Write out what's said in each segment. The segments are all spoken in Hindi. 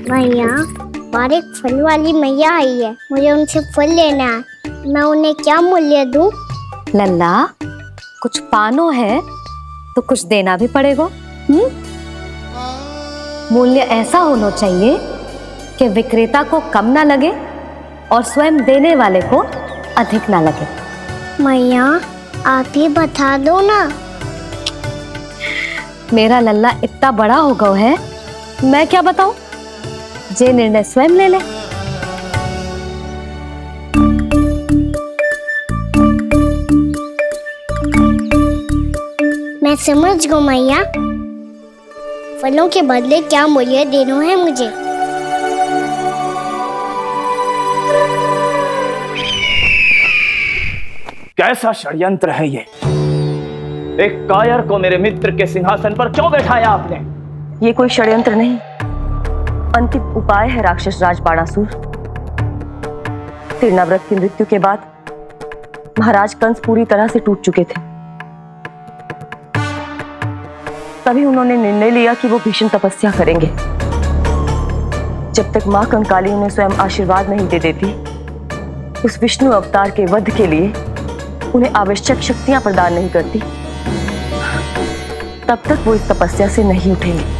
भैया, बाहर एक फल वाली मैया आई है, मुझे उनसे फल लेना है। मैं उन्हें क्या मूल्य दूं? लल्ला, कुछ पानो है तो कुछ देना भी पड़ेगा। मूल्य ऐसा होना चाहिए कि विक्रेता को कम ना लगे और स्वयं देने वाले को अधिक ना लगे। मैया, आप ही बता दो ना। मेरा लल्ला इतना बड़ा हो गया है, मैं क्या बताऊं? जे निर्णय स्वयं ले ले। मैं समझ गई मैया, फलों के बदले क्या मूल्य देना है मुझे। कैसा षड्यंत्र है ये? एक कायर को मेरे मित्र के सिंहासन पर क्यों बैठाया आपने? ये कोई षड्यंत्र नहीं, अंतिम उपाय है राक्षस राज बाणासुर। तिरनाव्रत की मृत्यु के बाद महाराज कंस पूरी तरह से टूट चुके थे। तभी उन्होंने निर्णय लिया कि वो भीषण तपस्या करेंगे। जब तक मां कंकाली उन्हें स्वयं आशीर्वाद नहीं दे देती, उस विष्णु अवतार के वध के लिए उन्हें आवश्यक शक्तियां प्रदान नहीं करती, तब तक वो इस तपस्या से नहीं उठेंगे।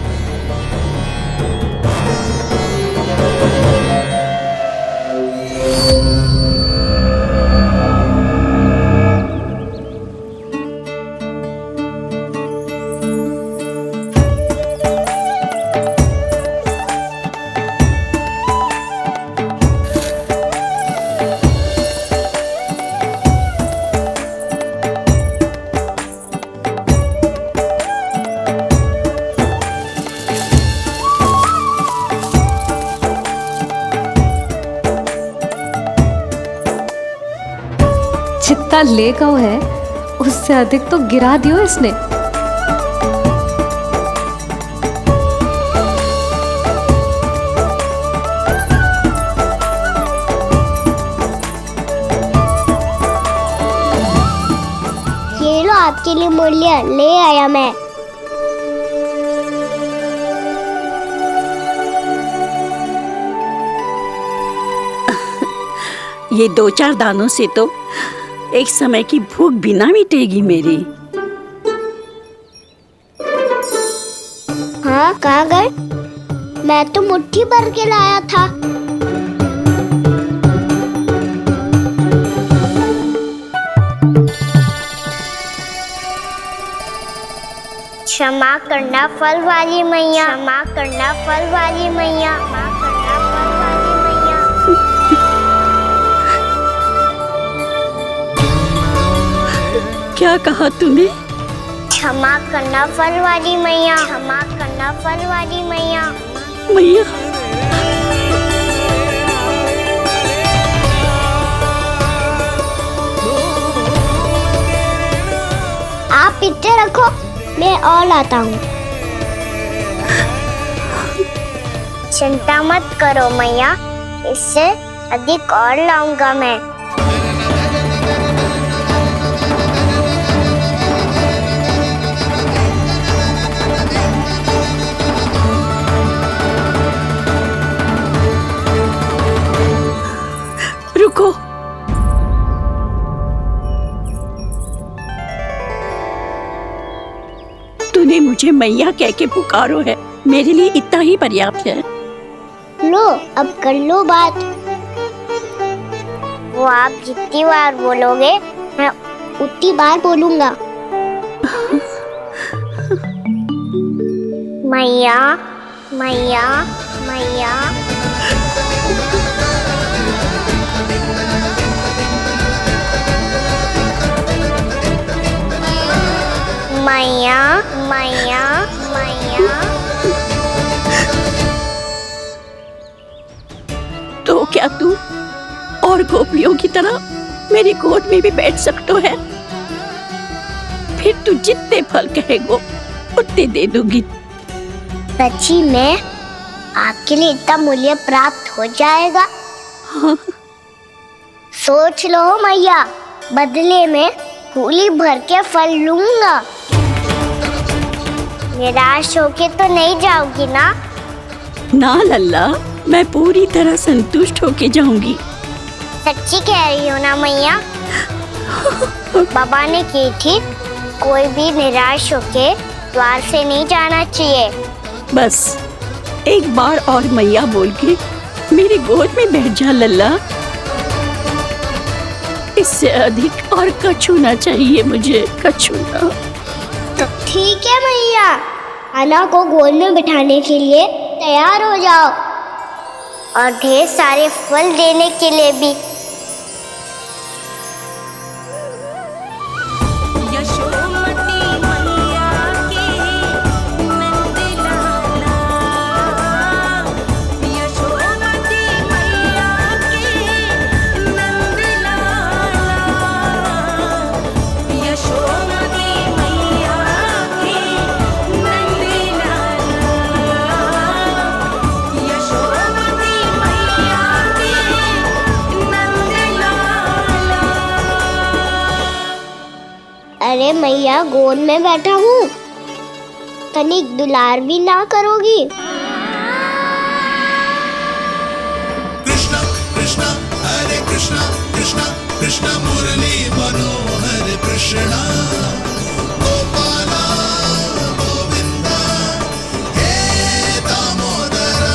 जितना ले गया है उससे अधिक तो गिरा दियो इसने। ये लो आपके लिए मूल्य, ले आया मैं। ये 2-4 दानों से तो एक समय की भूख भी ना मिटेगी मेरी। हाँ, कहाँ गए? मैं तो मुट्ठी भर के लाया था। क्षमा करना फल वाली मैया, क्षमा करना फल वाली मैया, क्षमा करना फल वाली मैया। क्या कहा तूने? क्षमा करना फल वाली मैया, क्षमा करना फल वाली मैया। मैया, आप इतने रखो, मैं और लाता हूँ। चिंता मत करो मैया, इससे अधिक और लाऊंगा मैं। रुको। तूने मुझे मैया कह के पुकारो है, मेरे लिए इतना ही पर्याप्त है। लो, अब कर लो बात। वो आप जितनी बार बोलोगे, मैं उतनी बार बोलूंगा। मैया, मैया, मैया। मैया, मैया, मैया। तो क्या तू और गोपियों की तरह मेरी गोद में भी बैठ सकते है? फिर तू जितने फल कहेगो उतने दे दूंगी। सच्ची में आपके लिए इतना मूल्य प्राप्त हो जाएगा? हाँ। सोच लो मैया, बदले में कूली भर के फल लूंगा। निराश होके तो नहीं जाओगी ना? ना लल्ला, मैं पूरी तरह संतुष्ट होके जाऊंगी। सच्ची कह रही हो ना मैया? बाबा ने की थी, कोई भी निराश होके द्वार से नहीं जाना चाहिए। बस एक बार और मैया बोल के मेरी गोद में बैठ जा लल्ला। इससे अधिक और कछु ना चाहिए मुझे, कछु ना। तो ठीक है मैया, आना को गोद में बिठाने के लिए तैयार हो जाओ और ढेर सारे फल देने के लिए भी। अरे मैया, गोद में बैठा हूँ, तनिक दुलार भी ना करोगी? कृष्णा कृष्णा हरे कृष्णा कृष्णा कृष्णा मुरली मनोहर कृष्णा गोपाला गोविंदा हे दामोदरा।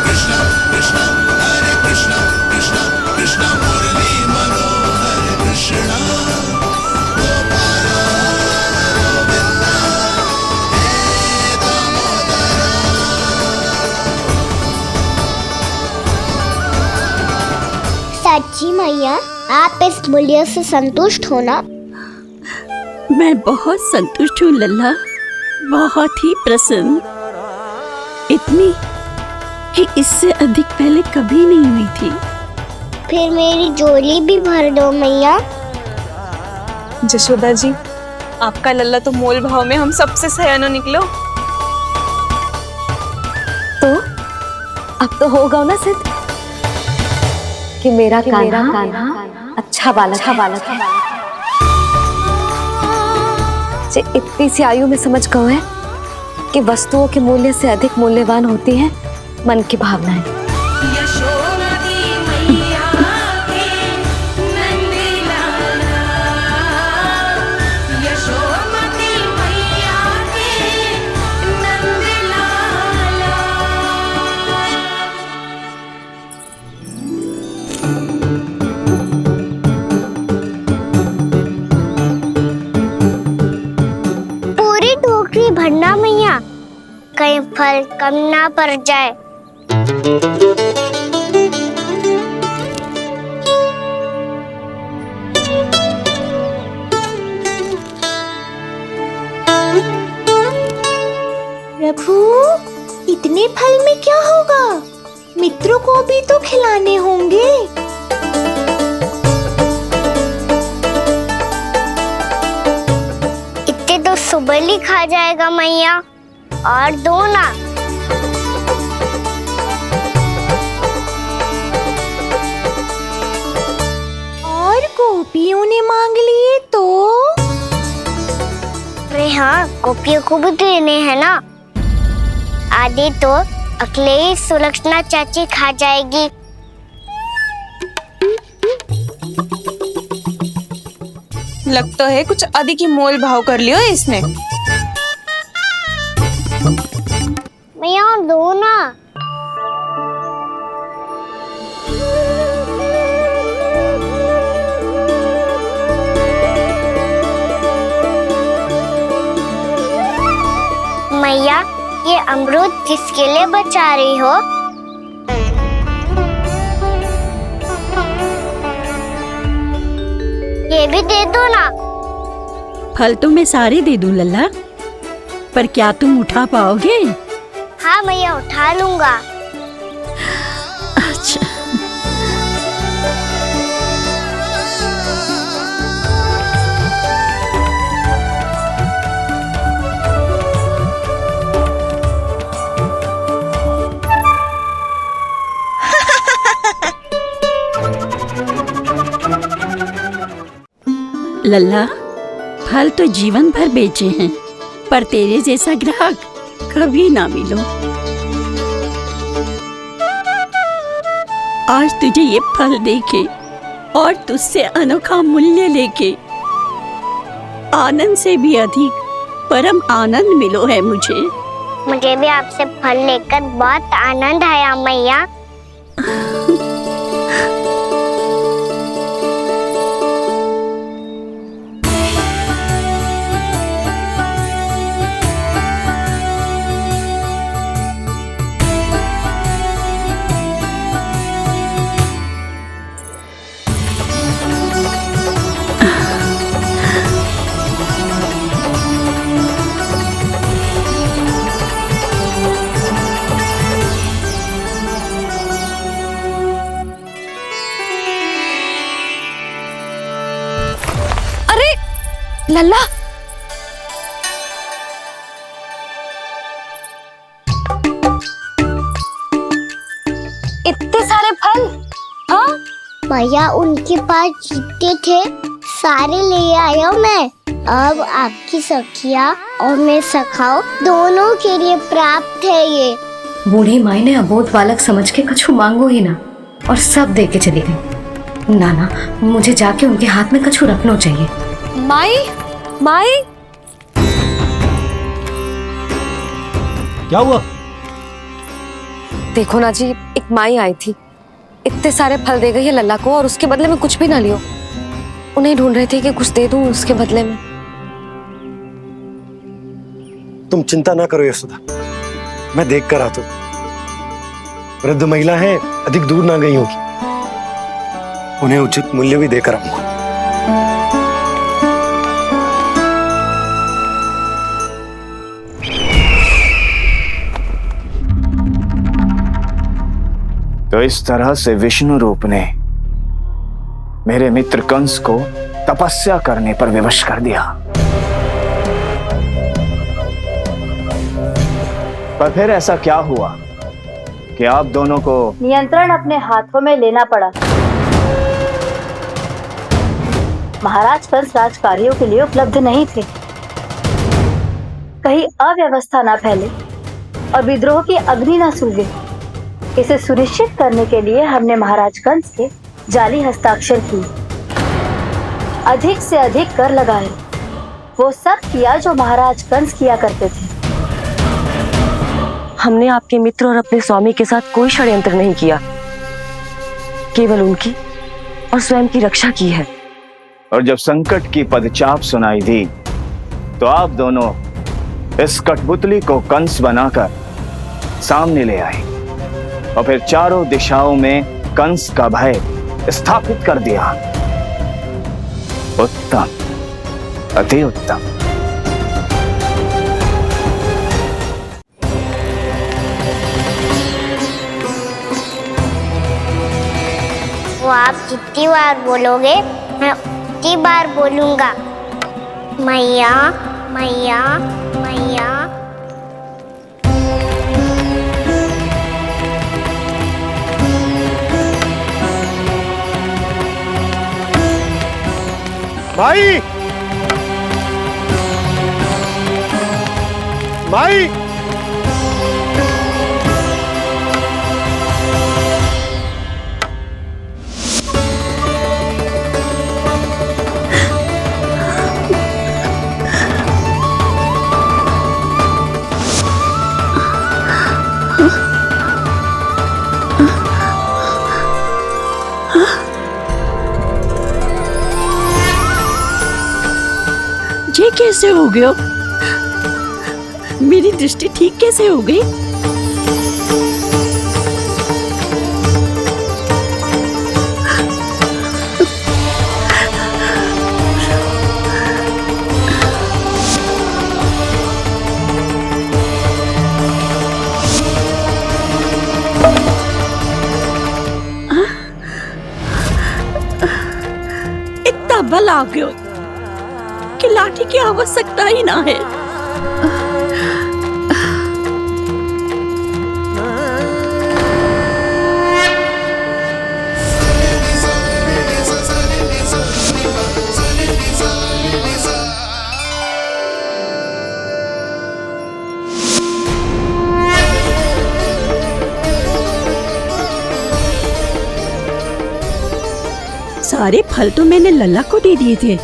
कृष्णा कृष्णा हरे कृष्णा कृष्णा कृष्णा मुरली मनोहर कृष्णा गोपाला गोविंदा हे दामोदरा। सच्ची मैया, आप इस मूल्य से संतुष्ट हो ना? मैं बहुत संतुष्ट हूँ लल्ला, बहुत ही प्रसन्न। इतनी कि इससे अधिक पहले कभी नहीं हुई थी। फिर मेरी झोली भी भर दो मैया। जशोदा जी, आपका लल्ला तो मोल भाव में हम सबसे सयाना निकलो। तो अब तो होगा ना सिद्ध कि मेरा कान्हा अच्छा बालक है। जे इतनी सी आयु में समझ गए है कि वस्तुओं के मूल्य से अधिक मूल्यवान होती है मन की भावनाएं। पूरी टोकरी भरना मैया, कहीं फल कम ना पड़ जाए। प्रभु, इतने फल में क्या होगा? मित्रों को भी तो खिलाने होंगे। इतने तो सुबह ही खा जाएगा मैया, और दो ना। और गोपियों ने मांग लिए तो? अरे हाँ, गोपियों को भी देने हैं ना। आधे तो अकेले ही सुलक्षणा चाची खा जाएगी। लगता है कुछ अधिक ही मोल भाव कर लियो इसने। मैया और दो ना। मैया, ये अमरूद किसके लिए बचा रही हो? ये भी दे दो ना। फल तो मैं सारे दे दूं लल्ला, पर क्या तुम उठा पाओगे? हाँ मैया, उठा लूंगा। अच्छा। लल्ला, फल तो जीवन भर बेचे हैं, पर तेरे जैसा ग्राहक कभी ना मिलो। आज तुझे ये फल देके और तुझसे अनोखा मूल्य लेके आनंद से भी अधिक परम आनंद मिलो है मुझे। मुझे भी आपसे फल लेकर बहुत आनंद आया मैया। लल्ला, इतने सारे फल? हाँ भैया उनके पास जितने थे सारे ले आया मैं। अब आपकी सखिया और मैं सखाओ दोनों के लिए प्राप्त है ये। बूढ़ी माई ने अबोध बालक समझ के कछु मांगो ही ना और सब दे के चली गई। नाना, मुझे जाके उनके हाथ में कछु रखना चाहिए। माई, माई, क्या हुआ? देखो ना जी, एक माई आई थी, इतने सारे फल दे गई है लल्ला को और उसके बदले में कुछ भी ना लियो। उन्हें ढूंढ रही थी कि कुछ दे दूं उसके बदले में। तुम चिंता ना करो यशोदा, मैं देख कर आता हूं। वृद्ध महिला है, अधिक दूर ना गई होगी, उन्हें उचित मूल्य भी देकर आऊंगा। तो इस तरह से विष्णु रूप ने मेरे मित्र कंस को तपस्या करने पर विवश कर दिया। पर फिर ऐसा क्या हुआ कि आप दोनों को नियंत्रण अपने हाथों में लेना पड़ा? महाराज कंस राजकार्यों के लिए उपलब्ध नहीं थे। कहीं अव्यवस्था ना फैले और विद्रोह की अग्नि ना सूझे, इसे सुनिश्चित करने के लिए हमने महाराज कंस के जाली हस्ताक्षर किए, अधिक से अधिक कर लगाए। वो सब किया जो महाराज कंस किया करते थे। हमने आपके मित्र और अपने स्वामी के साथ कोई षड्यंत्र नहीं किया, केवल उनकी और स्वयं की रक्षा की है। और जब संकट की पदचाप सुनाई दी तो आप दोनों इस कठपुतली को कंस बनाकर सामने ले आए और फिर चारों दिशाओं में कंस का भय स्थापित कर दिया। उत्तम, अति उत्तम। वो आप जितनी बार बोलोगे मैं उतनी बार बोलूंगा। मैया मैया मैया। माई, माई, ये कैसे हो गया? मेरी दृष्टि ठीक कैसे हो गई? इतना बल आ गया कि लाठी की आवश्यकता ही ना है। सारे फल तो मैंने लल्ला को दे दिए थे,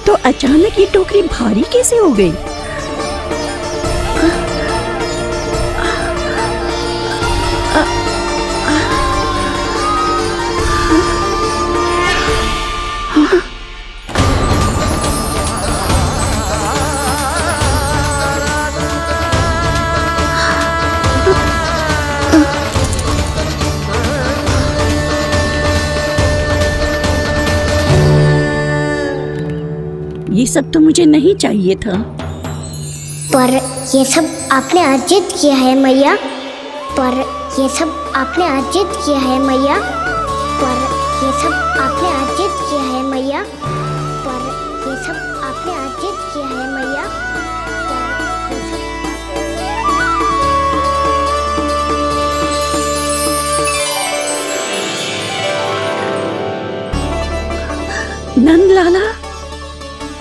तो अचानक ये टोकरी भारी कैसे हो गई? ये सब तो मुझे नहीं चाहिए था। पर ये सब आपने अर्जित किया है मैया। पर ये सब आपने अर्जित किया है मैया। पर ये सब आपने अर्जित किया है मैया। पर ये सब आपने अर्जित किया है मैया। नंद लाला,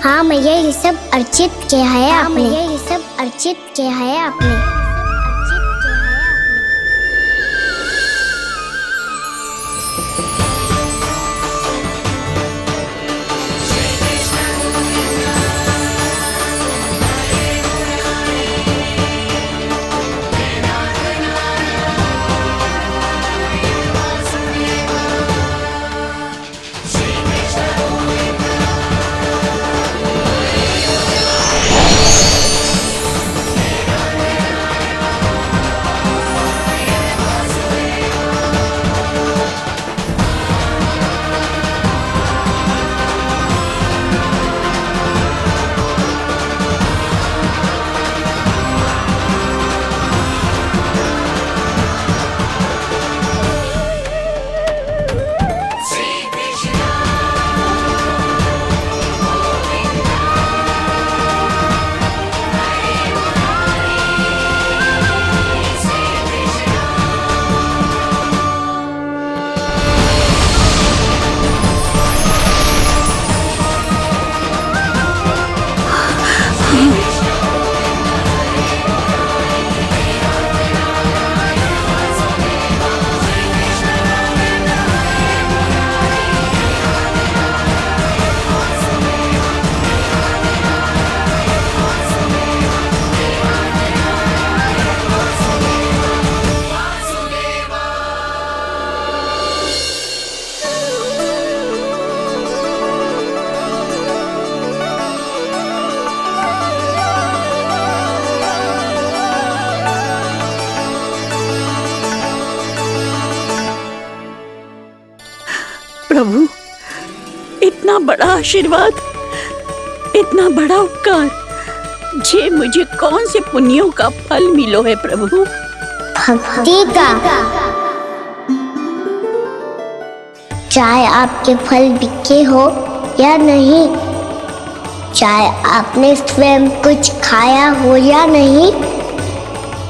हाँ मैया, ये सब अर्जित किया है आपने। मैया, ये सब अर्जित किया है आपने। प्रभु, इतना बड़ा आशीर्वाद, इतना बड़ा उपकार, जे मुझे कौन से पुण्यों का फल मिलो है प्रभु? भक्ति का। चाहे आपके फल बिके हो या नहीं, चाहे आपने स्वयं कुछ खाया हो या नहीं,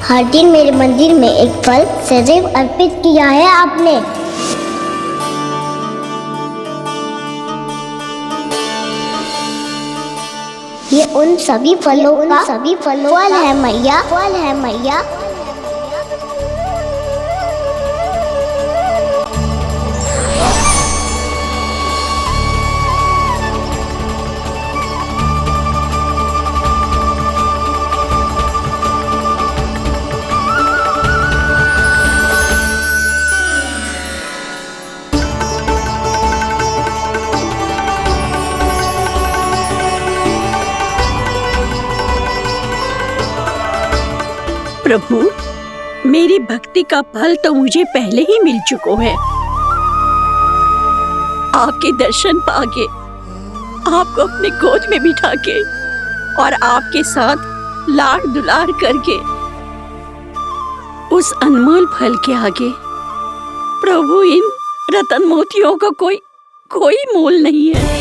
हर दिन मेरे मंदिर में एक फल सदैव अर्पित किया है आपने। ये उन सभी फलों का फल है मैया। फल है मैया। प्रभु, मेरी भक्ति का फल तो मुझे पहले ही मिल चुका है। आपके दर्शन पाके, आपको अपने गोद में बिठा के और आपके साथ लाड दुलार करके, उस अनमोल फल के आगे प्रभु इन रतन मोतियों का कोई मोल नहीं है।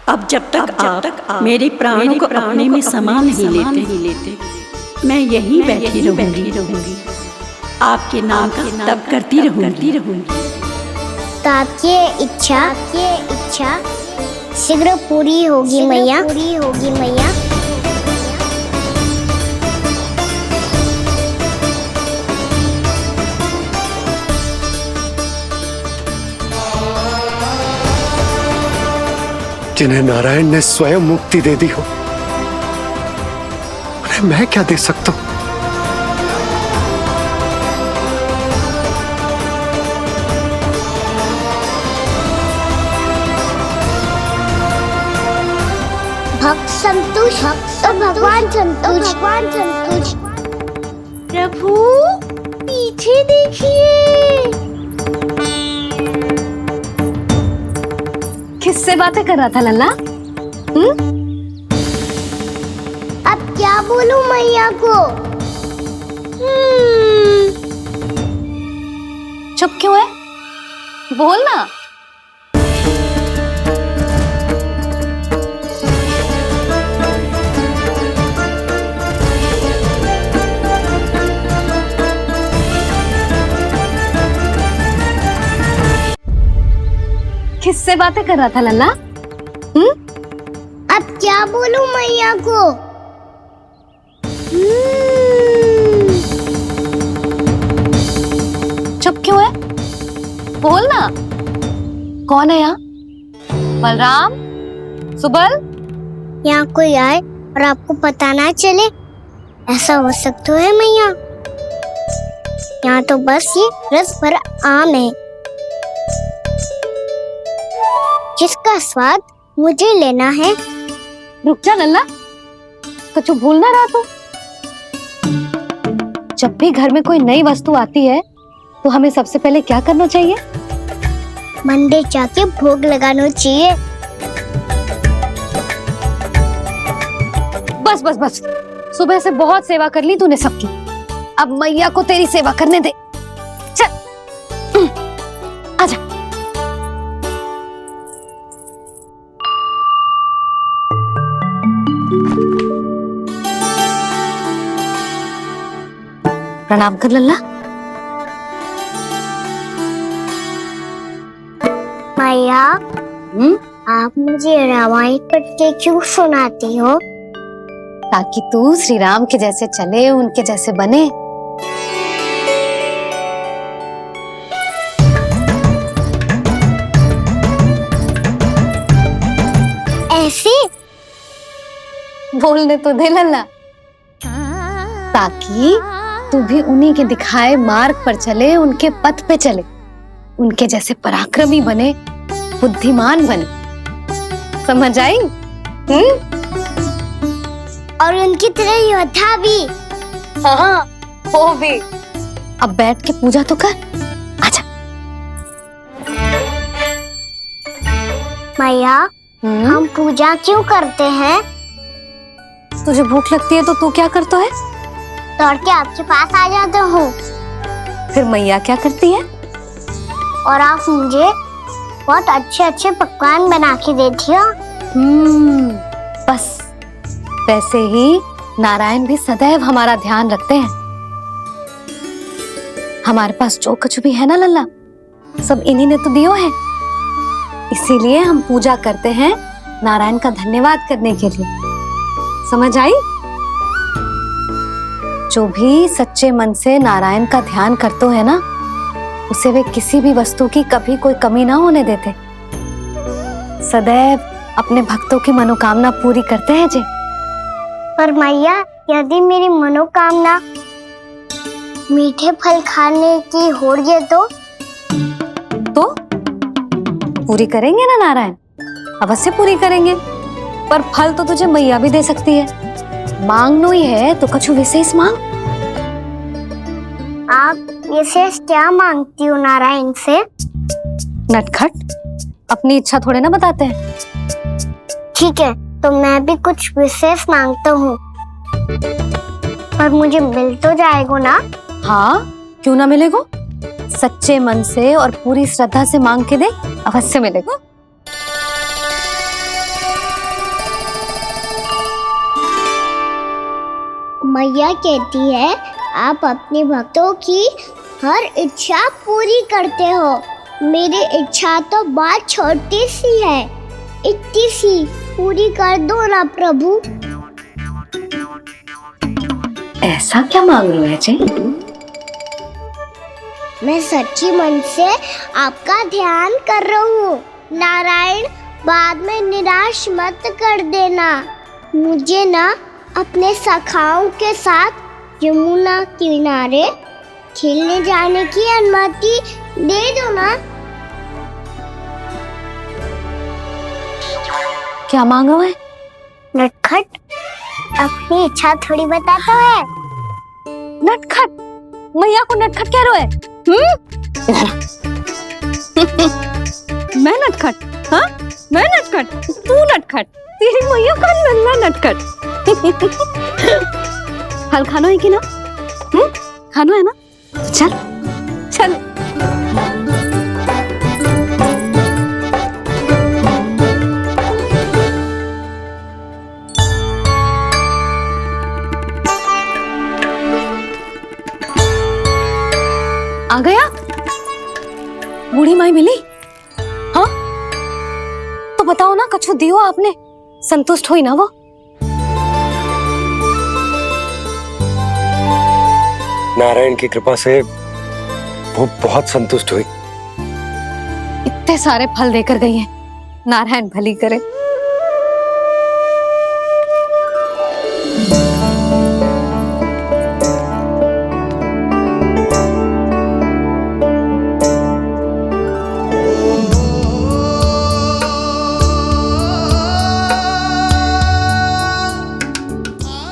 अब जब तक आप मेरे प्राणों को अपने में समा नहीं लेते मैं यहीं बैठी रहूंगी आपके नाम का तप करती रहूंगी। तो आपकी इच्छा शीघ्र पूरी होगी मैया। जिन्हें नारायण ने स्वयं मुक्ति दे दी हो, उन्हें मैं क्या दे सकता हूं? भक्त संतोष तो भगवान संतोष। प्रभु पीछे देखिए। किससे बातें कर रहा था लल्ला? अब क्या बोलूं मैया को? चुप क्यों है? बोल ना। किससे बातें कर रहा था लल्ला? अब क्या बोलूं मैया को? चुप क्यों है? बोल ना। कौन है यहाँ? बलराम, सुबल? यहाँ कोई आए और आपको पता ना चले, ऐसा हो सकता है मैया? यहाँ तो बस ये रस भरा आम है जिसका स्वाद मुझे लेना है। रुक जा लल्ला, कुछ भूल ना रहा तू। जब भी घर में कोई नई वस्तु आती है तो हमें सबसे पहले क्या करना चाहिए? मंदिर जाके भोग लगाना चाहिए। बस बस बस, सुबह से बहुत सेवा कर ली तूने सबकी, अब मैया को तेरी सेवा करने दे। चल आजा। प्रणाम कर लल्ला। मैया, आप मुझे रामायण पढ़ के क्यों सुनाती हो? ताकि तू श्री राम के जैसे चले, उनके जैसे बने। ऐसे बोलने तो दे लल्ला, ताकि तू भी उन्हीं के दिखाए मार्ग पर चले, उनके पथ पे चले, उनके जैसे पराक्रमी बने, बुद्धिमान बने। समझ आई? और उनकी तरह योद्धा भी। हाँ, वो भी। अब बैठ के पूजा तो कर। आजा। मैया, हम पूजा क्यों करते हैं? तुझे भूख लगती है तो तू क्या करता है? दौड़ के आपके पास आ जाता हूँ। फिर मैया क्या करती है? और आप मुझे बहुत अच्छे अच्छे पकवान बना के देती हो। बस वैसे ही नारायण भी सदैव हमारा ध्यान रखते हैं। हमारे पास जो कुछ भी है ना लल्ला, सब इन्हीं ने तो दियो है। इसीलिए हम पूजा करते हैं नारायण का धन्यवाद करने के लिए। समझ आई? जो भी सच्चे मन से नारायण का ध्यान करते है ना, उसे वे किसी भी वस्तु की कभी कोई कमी ना होने देते। सदैव अपने भक्तों की मनोकामना पूरी करते हैं जी। पर मैया, यदि मेरी मनोकामना मीठे फल खाने की हो रही है तो पूरी करेंगे ना नारायण? अवश्य पूरी करेंगे। पर फल तो तुझे मैया भी दे सकती है। मांगनो ही है तो कुछ विशेष मांग। आप विशेष क्या मांगती हो नारायण से? नटखट, अपनी इच्छा थोड़े ना बताते हैं। ठीक है, तो मैं भी कुछ विशेष मांगता हूँ, पर मुझे मिल तो जाएगा ना? हाँ, क्यों ना मिलेगा? सच्चे मन से और पूरी श्रद्धा से मांग के दे, अवश्य मिलेगा। मैया कहती है आप अपने भक्तों की हर इच्छा पूरी करते हो। मेरी इच्छा तो बहुत छोटी सी है, इतनी सी पूरी कर दो ना प्रभु। ऐसा क्या मांग रहे हो जी? मैं सच्ची मन से आपका ध्यान कर रहा हूँ। नारायण, बाद में निराश मत कर देना। मुझे ना अपने सखाओं के साथ यमुना किनारे खेलने जाने की अनुमति दे दो ना। क्या मांगा है? नटखट अपनी इच्छा थोड़ी बताता है। नटखट? मैया को नटखट कह रहे हो? मैं नटखट? हाँ, मैं नटखट? तू नटखट? तेरी मैया का नल्ला नटखट। फल खानो है कि ना? खानो है ना? चल चल। आ गया? बूढ़ी माई मिली? हाँ, तो बताओ ना, कछु दियो आपने, संतुष्ट हुई ना वो? नारायण की कृपा से वो बहुत संतुष्ट हुई। इतने सारे फल देकर गई हैं, नारायण भली करे।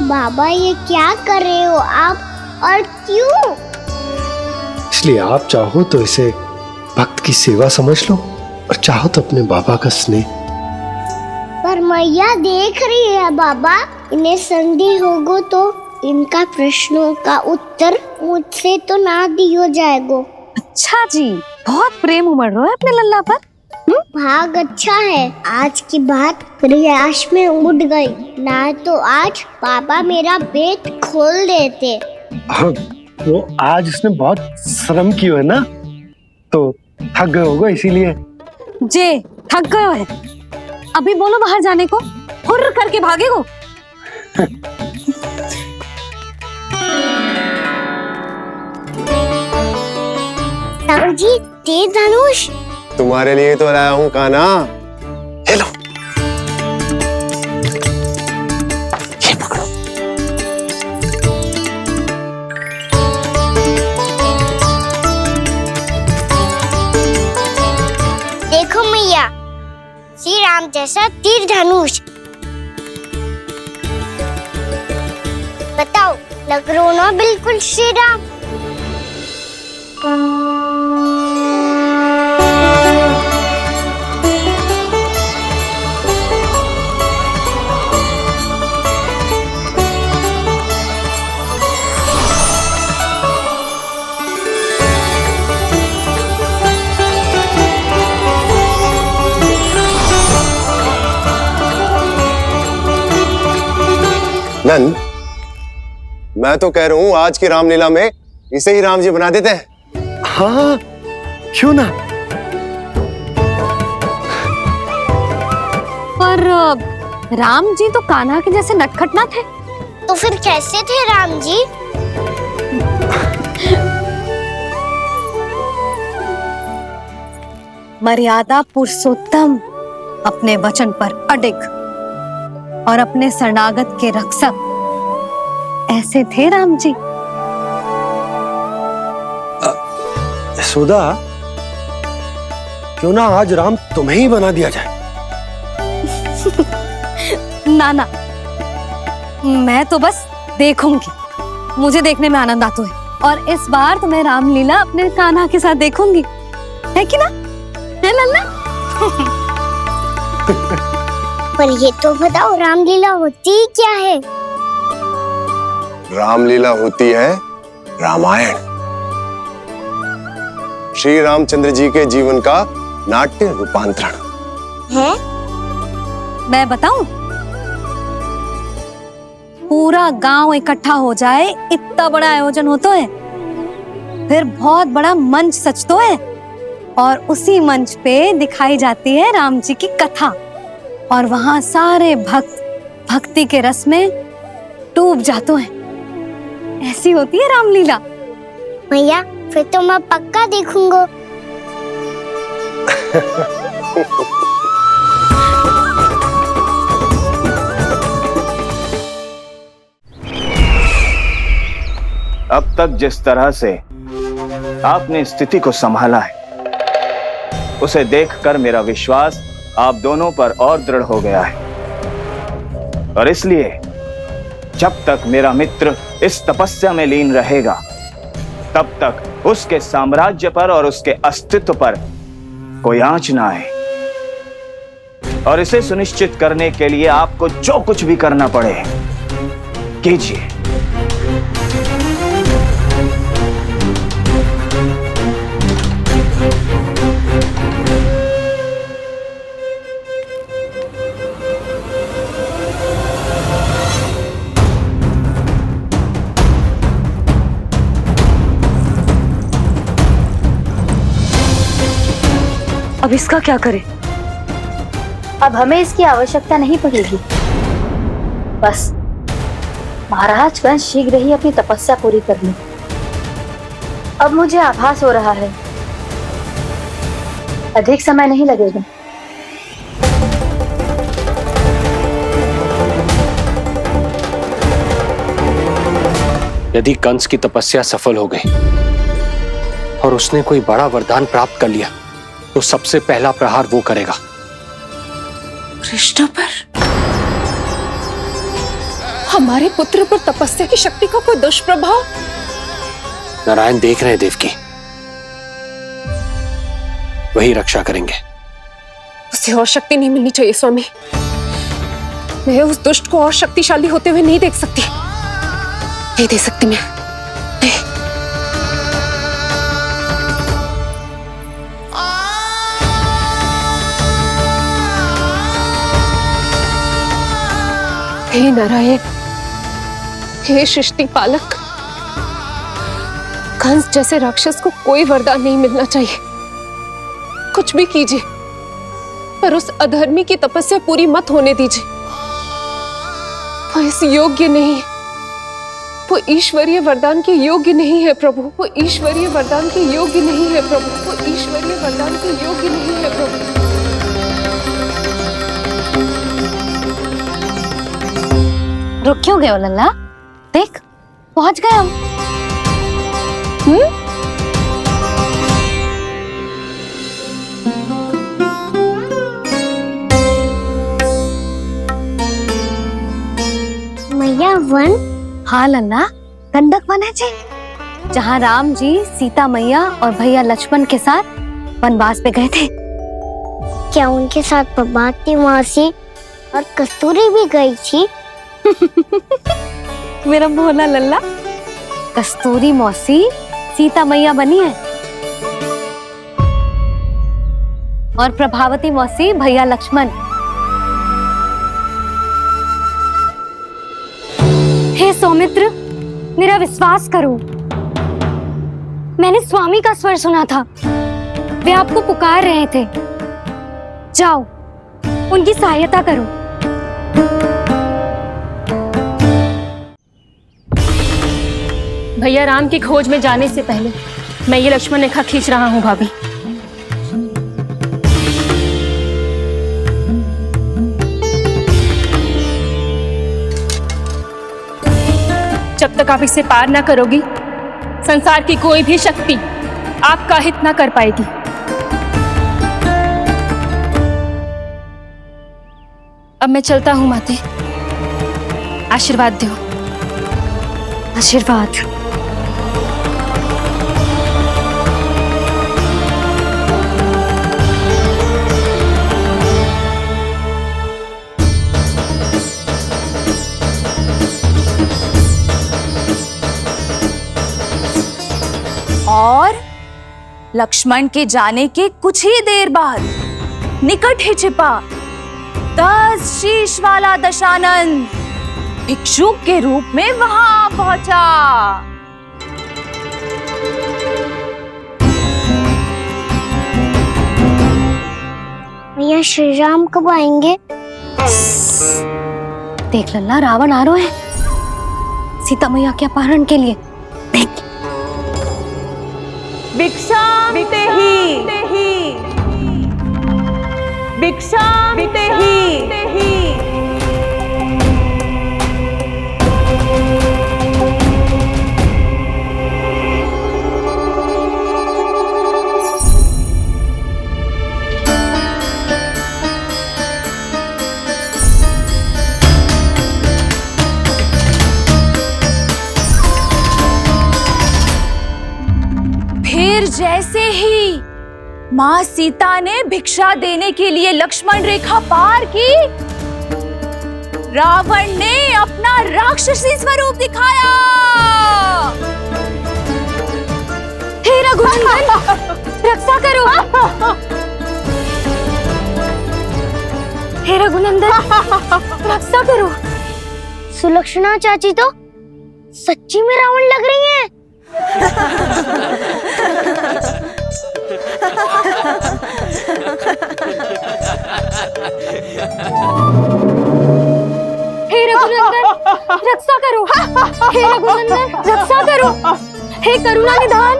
बाबा ये क्या कर रहे हो आप, और क्यों? इसलिए आप चाहो तो इसे भक्त की सेवा समझ लो, और चाहो तो अपने बाबा का स्नेह। पर मैया देख रही है बाबा, इन्हें संदेह होगो तो इनका प्रश्नों का उत्तर मुझसे तो ना दियो जाएगो। अच्छा जी, बहुत प्रेम उमड़ रहा है अपने लल्ला पर। भाग अच्छा है, आज की बात प्रयास में उड़ गई, ना तो आज पापा मेरा पेट खोल देते। वो आज उसने बहुत श्रम किया है ना, तो थक गए होगा इसीलिए। जे थक गए है, अभी बोलो बाहर जाने को, हुर्र करके भागेगो। राम जी, तेज धनुष तुम्हारे लिए तो लाया हूँ कान्हा। ले लो, ये पकड़ो। देखो मैया, श्री राम जैसा तीर धनुष। बताओ, लग रहा ना बिल्कुल श्री राम? नंद, मैं तो कह रहा हूँ आज की रामलीला में इसे ही राम जी बना देते हैं। हाँ, क्यों ना? पर राम जी तो कान्हा के जैसे नटखट ना थे। तो फिर कैसे थे राम जी? मर्यादा पुरुषोत्तम, अपने वचन पर अडिग और अपने शरणागत के रक्षक, ऐसे थे राम जी। यशोदा, क्यों ना आज राम तुम्हें ही बना दिया जाए? ना ना, मैं तो बस देखूंगी, मुझे देखने में आनंद आता है, और इस बार तो मैं रामलीला अपने कान्हा के साथ देखूंगी, है कि ना? है लल्ला? पर ये तो बताओ, रामलीला होती क्या है? रामलीला होती है रामायण, श्री रामचंद्र जी के जीवन का नाट्य रूपांतरण है। मैं बताऊं? पूरा गांव इकट्ठा हो जाए, इतना बड़ा आयोजन होता है। फिर बहुत बड़ा मंच सजतो है और उसी मंच पे दिखाई जाती है राम जी की कथा और वहां सारे भक्त भक्ति के रस में डूब जाते हैं। ऐसी होती है रामलीला। मैया फिर तो मैं पक्का देखूंगा। अब तक जिस तरह से आपने स्थिति को संभाला है, उसे देखकर मेरा विश्वास आप दोनों पर और दृढ़ हो गया है। और इसलिए जब तक मेरा मित्र इस तपस्या में लीन रहेगा, तब तक उसके साम्राज्य पर और उसके अस्तित्व पर कोई आंच ना आए। और इसे सुनिश्चित करने के लिए आपको जो कुछ भी करना पड़े कीजिए। अब इसका क्या करें? अब हमें इसकी आवश्यकता नहीं पड़ेगी। बस महाराज कंस शीघ्र ही अपनी तपस्या पूरी कर ले। अब मुझे आभास हो रहा है अधिक समय नहीं लगेगा। यदि कंस की तपस्या सफल हो गई और उसने कोई बड़ा वरदान प्राप्त कर लिया, तो सबसे पहला प्रहार वो करेगा। कृष्ण पर, हमारे पुत्र पर तपस्या की शक्ति का कोई दुष्प्रभाव? नारायण देख रहे हैं देवकी, वही रक्षा करेंगे। उसे और शक्ति नहीं मिलनी चाहिए स्वामी। मैं उस दुष्ट को और शक्तिशाली होते हुए नहीं देख सकती, नहीं दे सकती मैं। हे नारायण, हे सृष्टि पालक, कंस जैसे राक्षस को कोई वरदान नहीं मिलना चाहिए। कुछ भी कीजिए, पर उस अधर्मी की तपस्या पूरी मत होने दीजिए। वो इस योग्य नहीं है, वो ईश्वरीय वरदान के योग्य नहीं है प्रभु। वो ईश्वरीय वरदान के योग्य नहीं है प्रभु। वो ईश्वरीय वरदान के योग्य नहीं है प्रभु। रुक क्यों गए हो लल्ला? देख पहुंच गए हम। मैया वन? हाँ लल्ला, गंडक वन है जी, जहाँ राम जी सीता मैया और भैया लक्ष्मण के साथ वनवास पे गए थे। क्या उनके साथ प्रभाती मौसी और कस्तूरी भी गई थी? मेरा भोला लल्ला, कस्तूरी मौसी सीता मैया बनी है और प्रभावती मौसी भैया लक्ष्मण। हे सौमित्र, मेरा विश्वास करो, मैंने स्वामी का स्वर सुना था। वे आपको पुकार रहे थे। जाओ, उनकी सहायता करो। भैया राम की खोज में जाने से पहले मैं ये लक्ष्मण रेखा खींच रहा हूँ भाभी। जब तक आप इसे पार ना करोगी, संसार की कोई भी शक्ति आपका हित ना कर पाएगी। अब मैं चलता हूँ माते, आशीर्वाद दो। आशीर्वाद। और लक्ष्मण के जाने के कुछ ही देर बाद निकट ही छिपा 10 शीश वाला दशानन भिक्षुक के रूप में वहां पहुंचा। मैया श्री राम कब आएंगे? देख लल्ला, रावण आ रहा है सीता मैया के अपहरण के लिए। देख। भिक्षाम देहि, भिक्षाम देहि। फिर जैसे ही मां सीता ने भिक्षा देने के लिए लक्ष्मण रेखा पार की, रावण ने अपना राक्षसी स्वरूप दिखाया। हे रघुनंदन, रक्षा करो। हे रघुनंदन, रक्षा करो। सुलक्षणा चाची तो सच्ची में रावण लग रही हैं। हे रघुनंदन, रक्षा करो। हे रघुनंदन, रक्षा करो। हे करुणा निधान।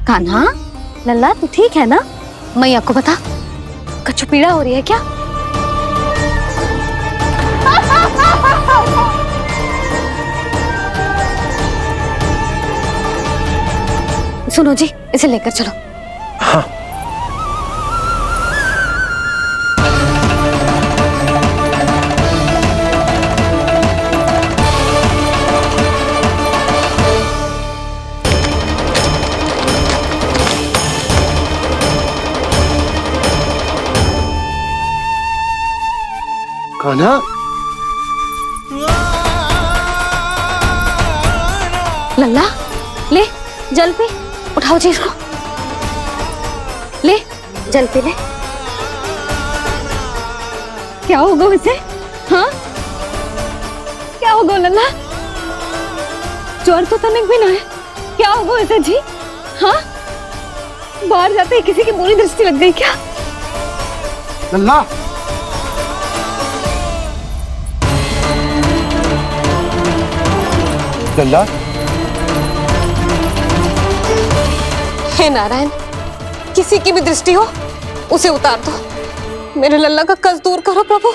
कान्हा, लल्ला तू ठीक है ना? मैया को बता, कछु पीड़ा हो रही है क्या? सुनो जी, इसे लेकर चलो। हाँ। कान्हा, लल्ला ले जल पी, उठाओ जी इसको। ले जल पी ले। क्या होगा इसे? हाँ, क्या होगा लल्ला? ज्वर तो तनिक भी ना है। क्या होगा इसे जी? हाँ, बाहर जाते ही किसी की बुरी दृष्टि लग गई क्या? लल्ला, लल्ला। हे नारायण, किसी की भी दृष्टि हो उसे उतार दो। मेरे लल्ला का कष्ट दूर करो प्रभु।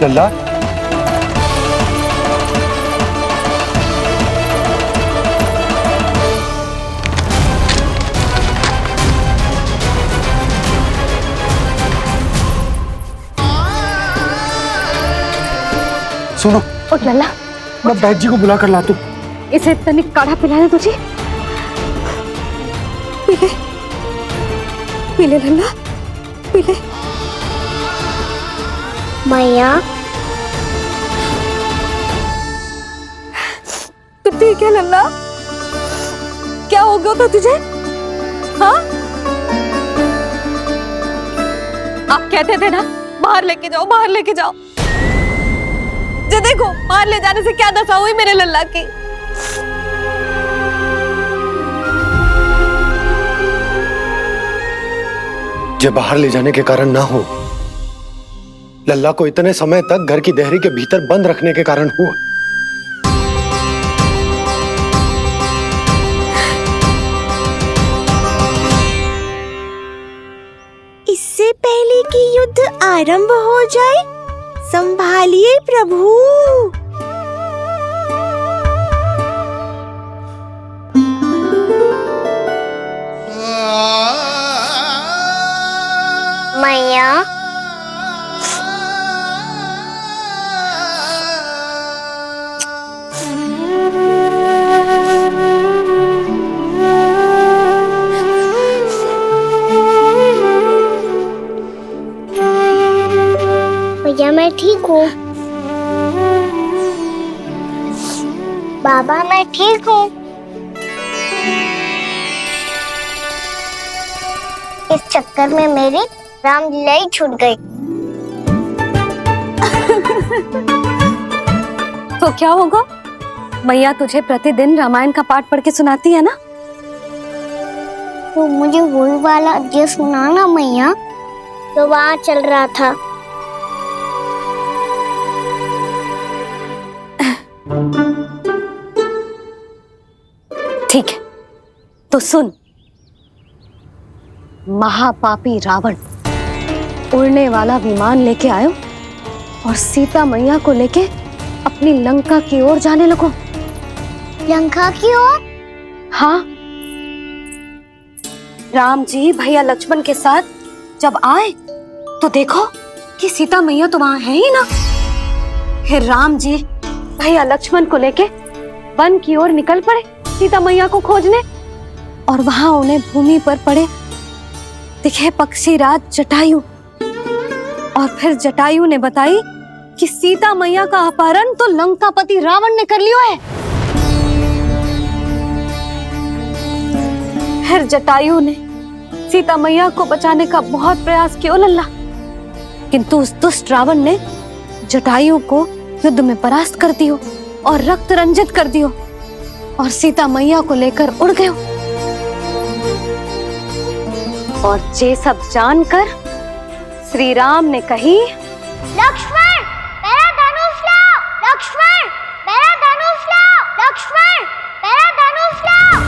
लल्ला, सुनो, उठ लल्ला, मैं बैद जी को बुला कर लाता हूँ। इसे तनिक काढ़ा पिलाने तुझे। पी ले, पी ले लल्ला, पी ले। मैया, तो ठीक है लल्ला, क्या हो गया था तुझे? हाँ, आप कहते थे ना बाहर लेके जाओ, बाहर लेके जाओ। जे देखो, बाहर ले जाने से क्या दशा हुई मेरे लल्ला की। जे बाहर ले जाने के कारण ना हो, लल्ला को इतने समय तक घर की देहरी के भीतर बंद रखने के कारण हुआ। है कि युद्ध आरंभ हो जाए। संभालिए प्रभु। मैया, भैया मैं ठीक हूँ। बाबा मैं ठीक हूँ। इस चक्कर में मेरी रामलीला ही छूट गई। तो क्या होगा? मैया तुझे प्रतिदिन रामायण का पाठ पढ़ के सुनाती है ना? तो मुझे वही वाला अध्याय सुनाना मैया, तो वहाँ चल रहा था। ठीक है, तो सुन। महापापी रावण उड़ने वाला विमान लेके आयो और सीता मैया को लेके अपनी लंका की ओर जाने लगो। लंका की ओर? हाँ, राम जी भैया लक्ष्मण के साथ जब आए तो देखो कि सीता मैया तो वहां है ही ना। फिर राम जी भैया लक्ष्मण को लेके वन की ओर निकल पड़े सीता मैया को खोजने, और वहां उन्हें भूमि पर पड़े दिखे पक्षी राज जटायु। और फिर जटायु ने बताई कि सीता मैया का अपहरण तो लंकापति रावण ने कर लियो है। फिर जटायु ने सीता मैया को बचाने का बहुत प्रयास किया लल्ला, किंतु उस दुष्ट रावण ने जटायु को युद्ध में परास्त कर दियो और रक्त रंजित कर दियो और सीता मैया को लेकर उड़ गयो। और ये सब जानकर श्री राम ने कही, लक्ष्मण मेरा धनुष लाओ, लक्ष्मण मेरा धनुष लाओ, लक्ष्मण मेरा धनुष लाओ।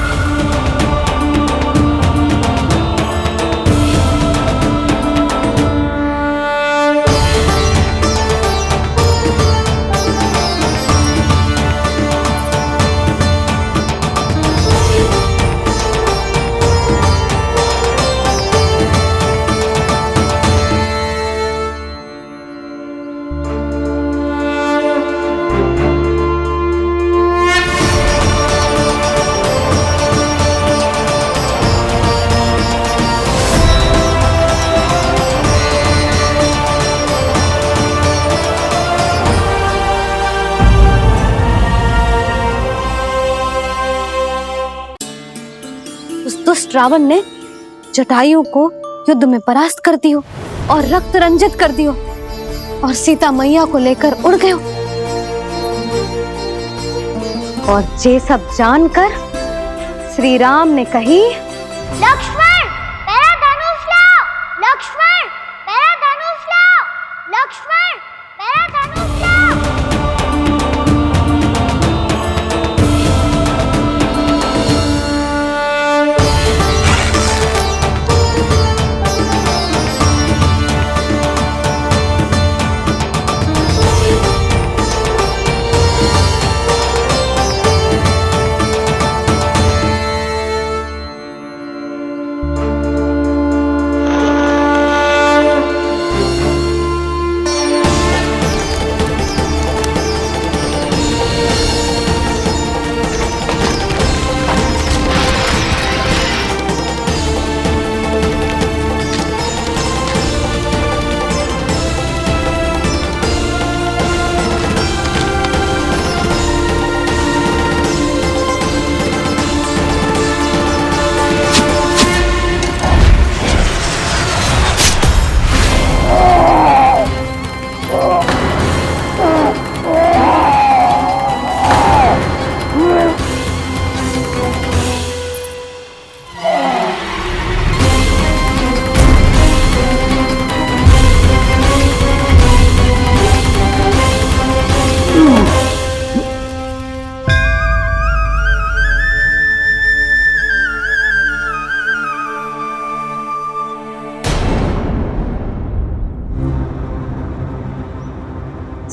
दुष्ट रावण ने जटायु को युद्ध में परास्त कर दियो और रक्त रंजित कर दियो और सीता मैया को लेकर उड़ गयो। और ये सब जानकर श्री राम ने कही, लक्ष्मण मेरा धनुष लाओ, लक्ष्मण मेरा धनुष लाओ, लक्ष्मण मेरा धनुष लाओ।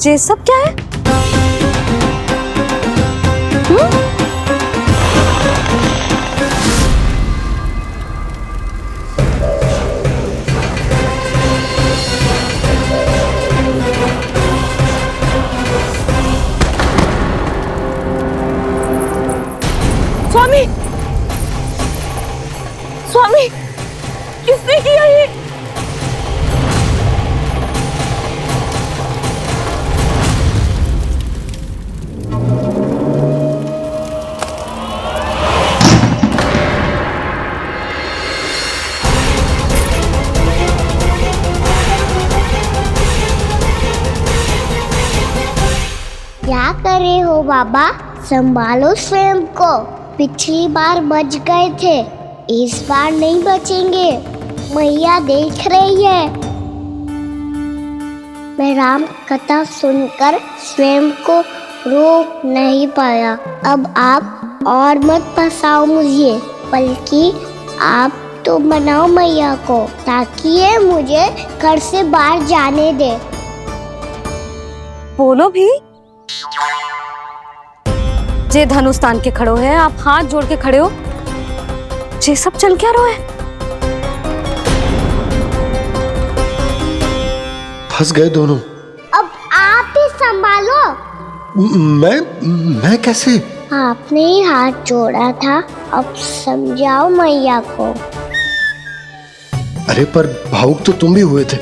ये सब क्या है? स्वामी, स्वामी, किसने किया ये? क्या कर रहे हो बाबा? संभालो स्वयं को। पिछली बार बच गए थे, इस बार नहीं बचेंगे। मैया देख रही है। मैं राम कथा सुनकर स्वयं को रोक नहीं पाया। अब आप और मत फंसाओ मुझे, बल्कि आप तो मनाओ मैया को, ताकि ये मुझे घर से बाहर जाने दे। बोलो भी। जे धनुष तान के खड़ो है, आप हाथ जोड़ के खड़े हो। ये सब चल क्या रहा है? फंस गए दोनों। अब आप ही संभालो। मैं कैसे? आपने ही हाथ जोड़ा था, अब समझाओ मैया को। अरे पर भावुक तो तुम भी हुए थे,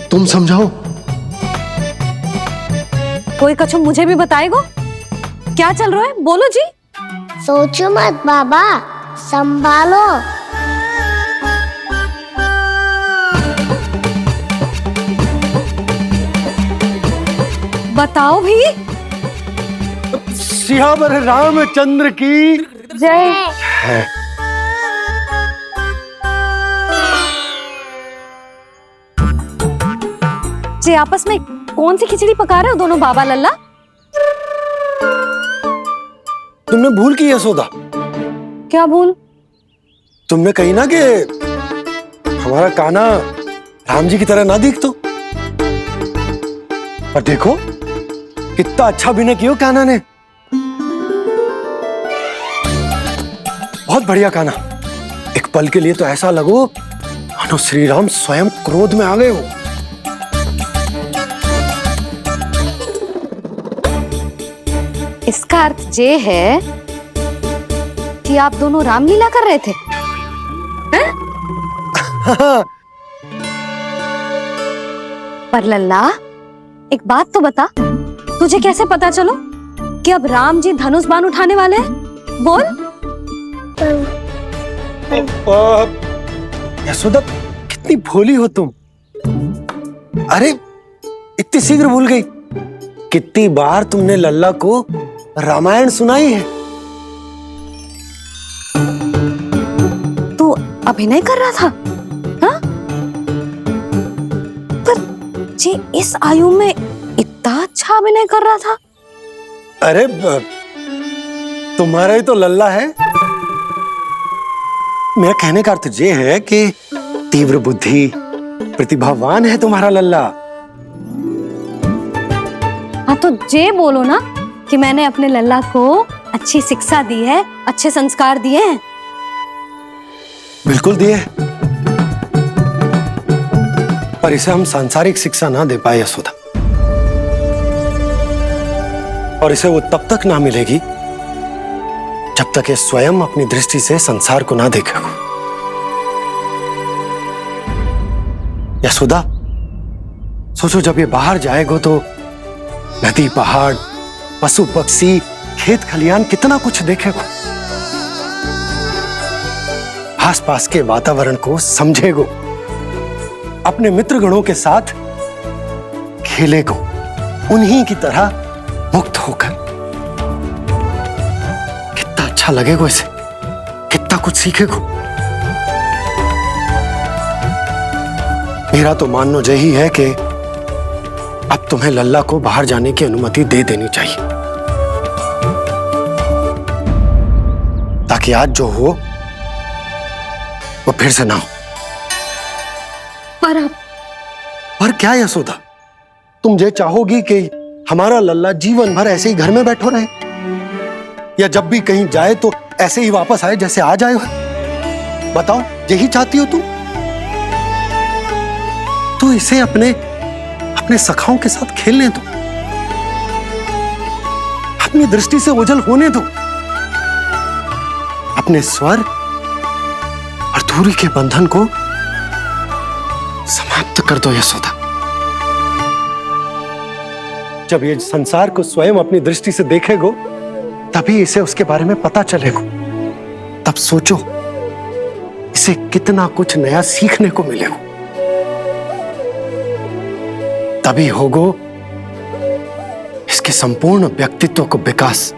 तुम समझाओ। कोई कछु मुझे भी बताएगो? क्या चल रहा है? बोलो जी। सोचो मत बाबा, संभालो। बताओ भी। सियावर रामचंद्र की जय। जी आपस में कौन सी खिचड़ी पका रहे हो दोनों बाबा लल्ला? तुमने भूल की यशोदा? क्या भूल? तुमने कही ना कि हमारा कान्हा राम जी की तरह ना दिख तो। पर देखो कितना अच्छा अभिनय किया कान्हा ने। बहुत बढ़िया कान्हा। एक पल के लिए तो ऐसा लगो मानो श्री राम स्वयं क्रोध में आ गए हो। इसका अर्थ ये है कि आप दोनों रामलीला कर रहे थे? हैं? पर लल्ला एक बात तो बता, तुझे कैसे पता चलो कि अब राम जी धनुष बाण उठाने वाले हैं? बोल। यशोदा कितनी भोली हो तुम। अरे इतनी शीघ्र भूल गई। कितनी बार तुमने लल्ला को रामायण सुनाई है। तू अभिनय कर रहा था? हाँ? पर जी इस आयु में इतना अच्छा अभिनय कर रहा था? अरे तुम्हारा ही तो लल्ला है। मेरा कहने का अर्थ ये है कि तीव्र बुद्धि, प्रतिभावान है तुम्हारा लल्ला। हाँ तो ये बोलो ना कि मैंने अपने लल्ला को अच्छी शिक्षा दी है, अच्छे संस्कार दिए हैं। बिल्कुल दिए, पर इसे हम सांसारिक शिक्षा ना दे पाए यशोदा। और इसे वो तब तक ना मिलेगी जब तक ये स्वयं अपनी दृष्टि से संसार को ना देखेगा। यशोदा सोचो, जब ये बाहर जाएगा तो नदी, पहाड़, पशु पक्षी, खेत खलियान कितना कुछ देखेगा। आसपास के वातावरण को समझेगो, अपने मित्रगणों के साथ खेलेगो, उन्हीं की तरह मुक्त होकर। कितना अच्छा लगेगा इसे, कितना कुछ सीखेगो। मेरा तो मानना यही है कि अब तुम्हें लल्ला को बाहर जाने की अनुमति दे देनी चाहिए, ताकि आज जो हो वो फिर से ना हो। पर क्या यशोदा, तुम ये चाहोगी कि हमारा लल्ला जीवन भर ऐसे ही घर में बैठो रहे, या जब भी कहीं जाए तो ऐसे ही वापस आए जैसे आज आए हो? बताओ, यही चाहती हो तुम? तो इसे अपने अपने सखाओं के साथ खेलने दो, अपनी दृष्टि से ओझल होने दो, अपने स्वर और दूरी के बंधन को समाप्त कर दो यशोदा। जब ये संसार को स्वयं अपनी दृष्टि से देखेगो तभी इसे उसके बारे में पता चलेगा। तब सोचो इसे कितना कुछ नया सीखने को मिलेगा। तभी होगो इसके संपूर्ण व्यक्तित्व को विकास।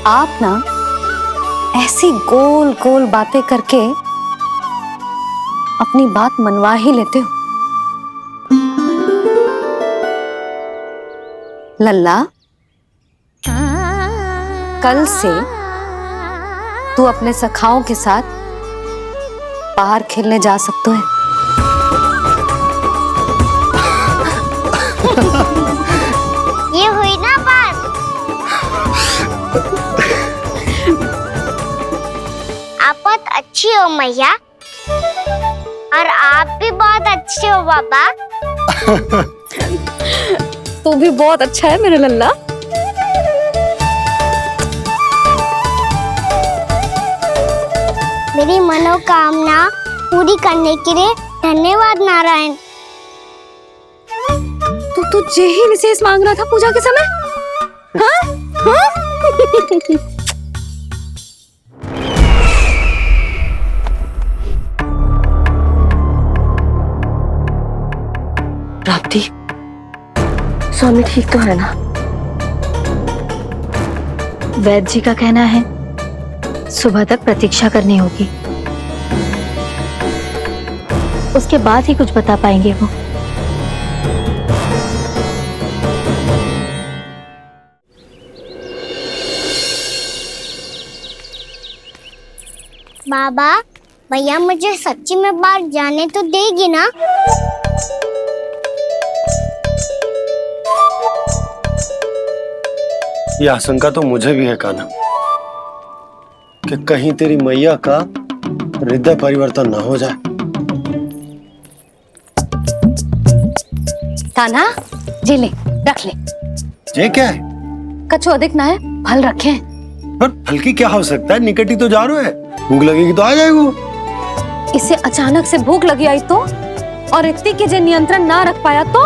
आप ना ऐसी गोल गोल बातें करके अपनी बात मनवा ही लेते हो। लल्ला, कल से तू अपने सखाओं के साथ बाहर खेलने जा सकते है। ये हुई ना बात। आप बहुत अच्छी हो मैया, और आप भी बहुत अच्छे हो बाबा। तू भी बहुत अच्छा है मेरा लल्ला। मेरी मनोकामना पूरी करने के लिए धन्यवाद नारायण। तो तुझे ही विशेष मांग रहा था पूजा के समय? हाँ? हाँ? प्राप्ति, स्वामी ठीक तो है ना? वैद्य जी का कहना है सुबह तक प्रतीक्षा करनी होगी, उसके बाद ही कुछ बता पाएंगे वो। बाबा, भैया मुझे सच्ची में बाहर जाने तो देगी ना? ये आशंका तो मुझे भी है कान्हा, कि कहीं तेरी मैया का हृदय परिवर्तन ना हो जाए। कान्हा, जी ले, रख ले। ये क्या है? कछु अधिक ना है, फल रखे हैं। पर फल की क्या हो सकता है, निकट ही तो जा रहे हैं, भूख लगेगी तो आ जाएगा। इसे अचानक से भूख लगी आई तो, और इतनी के जे नियंत्रण ना रख पाया तो?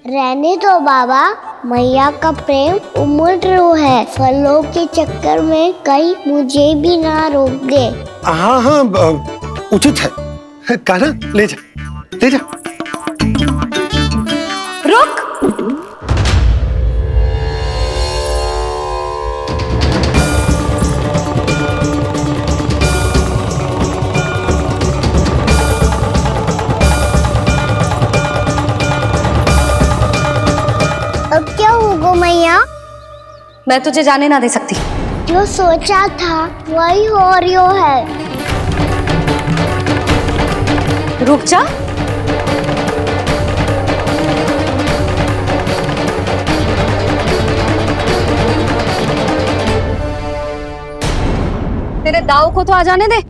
रहने दो बाबा, मैया का प्रेम उमड़ है, फलों के चक्कर में कहीं मुझे भी ना रोक दे। हाँ हाँ, उचित है। कान्हा, ले जा, ले जा। रुक। अब क्या होगा मैया? मैं तुझे जाने ना दे सकती। जो सोचा था वही हो रही है। रुक जा। तेरे दाव को तो आ जाने दे,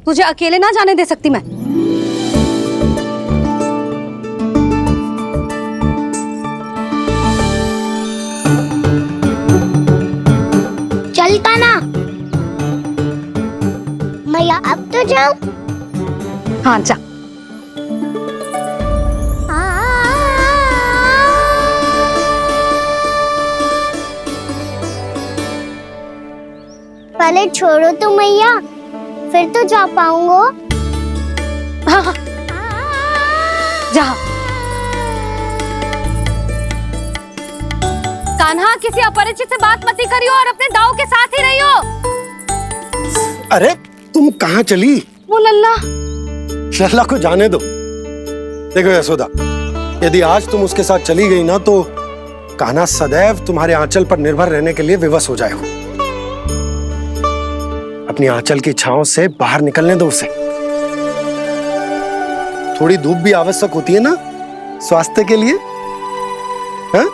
तुझे अकेले ना जाने दे सकती मैं। चलता ना मैया, अब तो जाओ। हाँ जा। पहले छोड़ो तो मैया, फिर तो जा पाऊंगा। हाँ, जा। कान्हा, किसी अपरिचित से बात मत करियो और अपने दाव के साथ ही रहियो। अरे तुम कहाँ चली? वो लल्ला, लल्ला को जाने दो। देखो यशोदा, यदि आज तुम उसके साथ चली गई ना तो कान्हा सदैव तुम्हारे आंचल पर निर्भर रहने के लिए विवश हो जाएगा। अपनी आंचल की छांव से बाहर निकलने दो उसे। थोड़ी धूप भी आवश्यक होती है ना स्वास्थ्य के लिए, हाँ?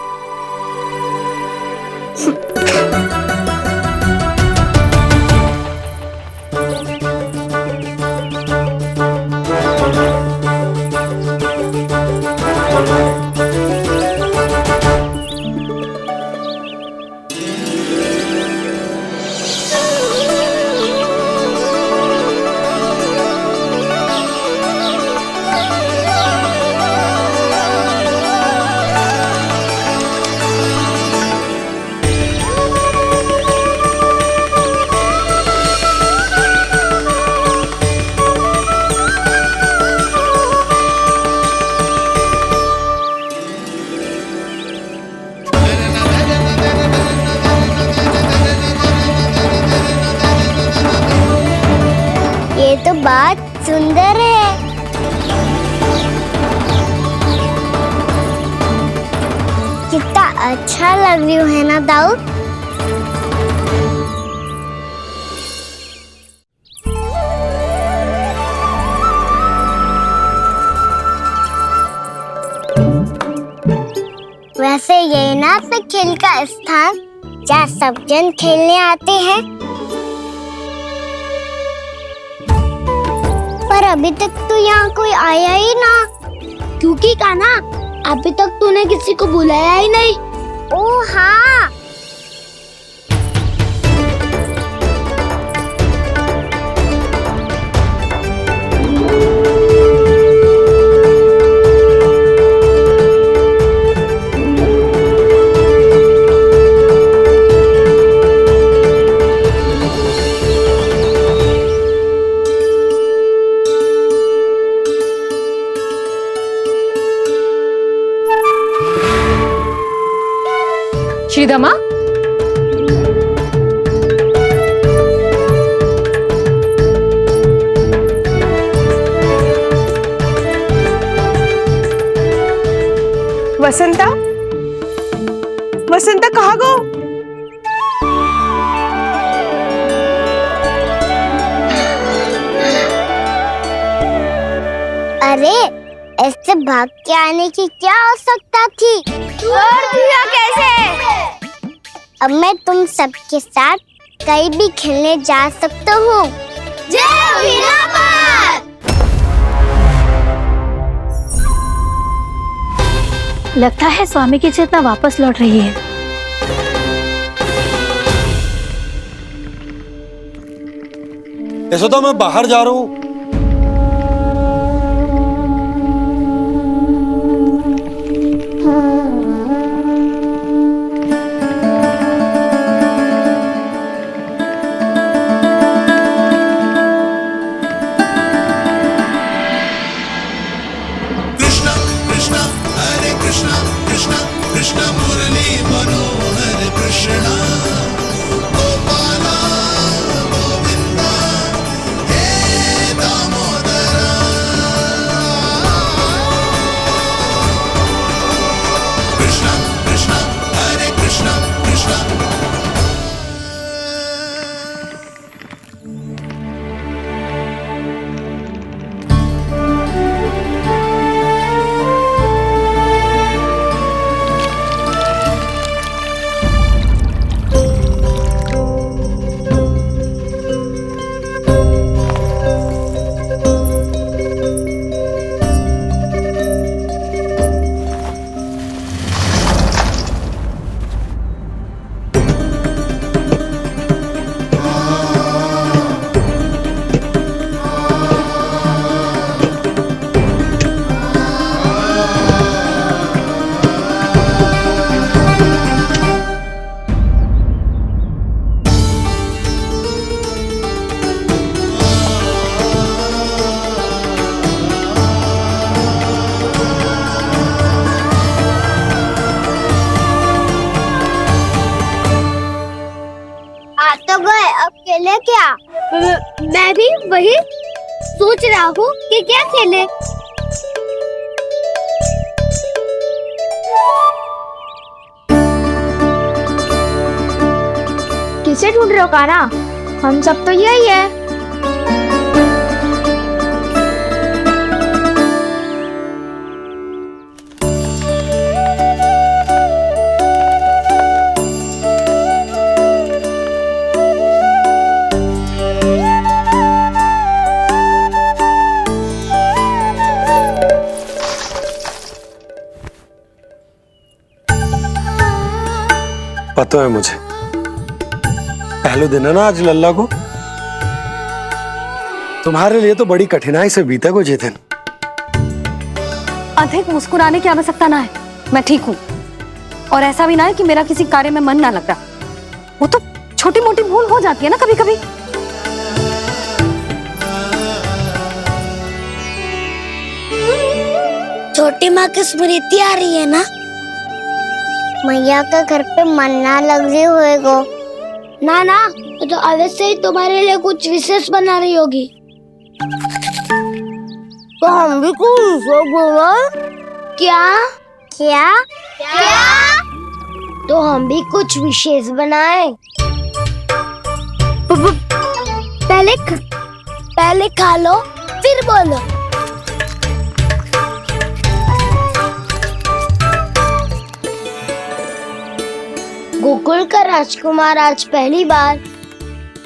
ये तो बात सुंदर है। कितना अच्छा लग रही है ना दाऊद। वैसे ये ना तो खेल का स्थान जहाँ सब जन खेलने आते हैं, पर अभी तक तो यहाँ कोई आया ही ना। क्योंकि कान्हा अभी तक तूने किसी को बुलाया ही नहीं। ओ हाँ, श्रीदामा, वसंता, वसंता कहाँ गो? अरे ऐसे भाग के आने की क्या आवश्यकता थी? कैसे? अब मैं तुम सबके साथ कहीं भी खेलने जा सकता हूँ। लगता है स्वामी की चेतना वापस लौट रही है। यशोदा, मैं बाहर जा रहा हूँ। कृष्ण कृष्ण हरे कृष्ण कृष्ण कृष्ण मुरली मनोहर कृष्ण गोपाला गोविंदा हे दामोदरा। कृष्ण कृष्ण हरे कृष्ण कृष्ण आ तो गए, अब खेले क्या? मैं भी वही सोच रहा हूँ कि क्या खेले। किसे ढूंढ रहे हो काना? हम सब तो यही है। पता है मुझे, पहले दिन है ना आज लल्ला को। तुम्हारे लिए तो बड़ी कठिनाई से बीता को ये दिन। अधिक मुस्कुराने की आवश्यकता ना है, मैं ठीक हूँ। और ऐसा भी ना है कि मेरा किसी कार्य में मन ना लगता। वो तो छोटी मोटी भूल हो जाती है ना कभी कभी। छोटी माँ की स्मृति आ रही है ना? मैया का घर पे मन ना लग रही होएगो। ना ना, तो अवश्य ही तुम्हारे लिए कुछ विशेष बना रही होगी। तो हम भी कुछ विशेष बोला? क्या क्या क्या? तो हम भी कुछ विशेष बनाए। पहले खा लो फिर बोलो। गोकुल का राजकुमार आज पहली बार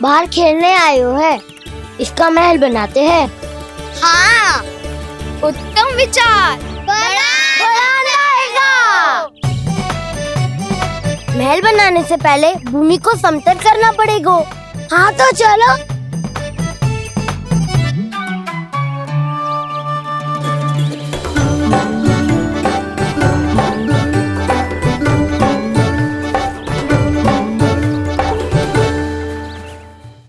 बाहर खेलने आयो है। इसका महल बनाते हैं। हाँ, उत्तम विचार। बनाएगा। महल बनाने से पहले भूमि को समतल करना पड़ेगा। हाँ तो चलो।